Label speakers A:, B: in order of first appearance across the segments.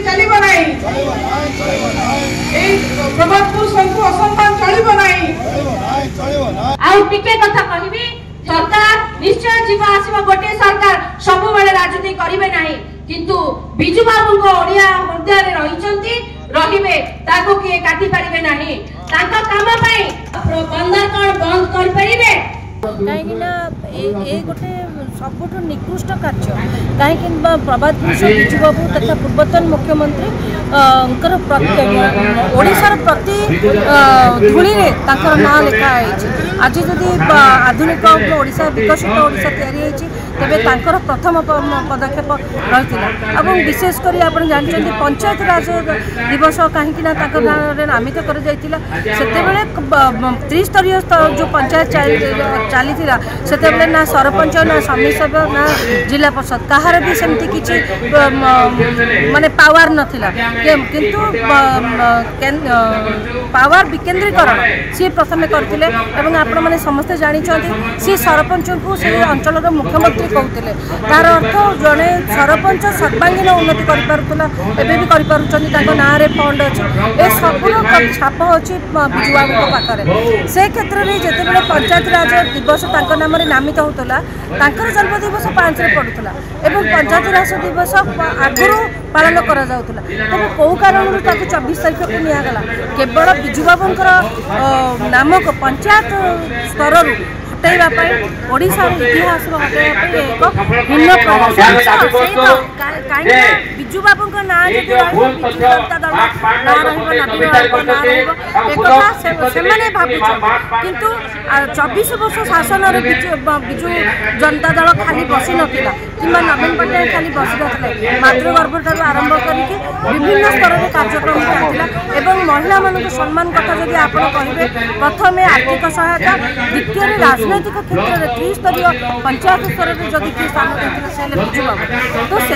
A: चलिबो नाही एई प्रभातपुर संको असम्मान चलिबो नाही
B: आ टिके कथा कहबी सरकार निश्चय जीव आसीबो गोटे सरकार सब बेले राजनीति करिवे नाही किंतु बिजू बाबू को ओडिया हृदय रे रहिचंती रहिबे ताको के काटी परिबे नाही ताका काम पई बंदर कोन बंद कर परिबे
C: कहीं गोटे सबुठ निकृष्ट कार्य कहीं प्रभातपुर बिजू बाबू तथा पूर्वतन मुख्यमंत्री ओडिशार प्रति धूली ना लिखाई आज जदि आधुनिक ओडिशा विकसित ओडिशा तैयारी तेरे प्रथम पदक्षेप रही विशेषकर आप जानते पंचायत राज दिवस कहीं नामित कर त्रिस्तरीय जो पंचायत चली से ना सरपंच ना समिति सभ्य ना जिला परिषद कहार भी सेमती किसी माने पावर नथिला किंतु पावर विकेंद्रीकरण सी प्रथम करते आपण मैंने समस्ते जानते सी सरपंच को से अंचल मुख्यमंत्री कहते तार अर्थ जड़े सरपंच सर्वांगीन उन्नति कर ना फंड अच्छे ये सब छाप अच्छी बिजू बाबू पाखे से क्षेत्र में जिते पंचायत राज दिवस नाम नामित होता जन्म दिवस 5 पड़ूला एवं पंचायत राज दिवस आगुरी पालन करा तेज कौ कारण 24 तारीख को निगला केवल बिजू बाबूर नामक पंचायत स्तर हटाइवाई ओडिशार इतिहास हटाइवाई एक भिन्न प्रयास कहीं बिजू बाबू ना बिजू जनता दल ना रही किंतु 24 वर्ष शासन बिजू जनता दल खाली बसी नाला कि नवीन पट्टनायक खाली बसी ना मातृगर्भ ठार आरंभ करके विभिन्न स्तर में कार्यक्रम चलता महिला मान सम्मान कथा जब आप कहे प्रथम आर्थिक सहायता द्वितीय राजनैतिक क्षेत्र में त्रिस्तरीय पंचायत स्तर में जब किए स्थान देते बिजू बाबू तो से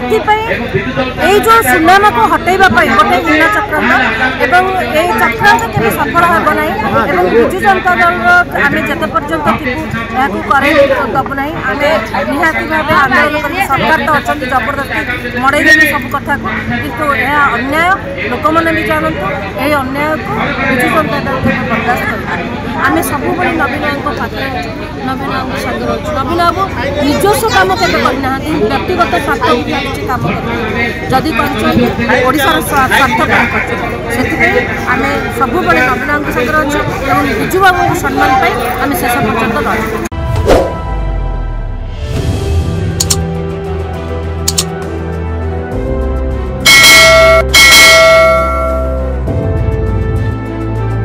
C: जो सुनाम को हटाइवाई गोटे हीना चक्रांत एवं ये चक्रांत के सफल हम ना बिजू जनता दल आम जिते पर्यंत थी कर दबू ना आम निहाती भाव आंदोलन कर सरकार तो अच्छा जबरदस्ती मड़ेदेवी सब कथा को किंतु यह अन्याय लोक मैंने भी जानतु ये अन्याय को बिजू जनता दल बर्दास्त कर आम सब नवीन बाबू पाखे नवीन बाबू सागर अच्छे नवीन बाबू निजस्व काम केवे करना व्यक्तिगत स्वार्थ भी काम कर जदि ओडिशार स्वार्थ से आम सब नवीन बाबू सागर अच्छे और बिजू बाबू सम्मान पाई आम शेष पर्यटन लड़ू।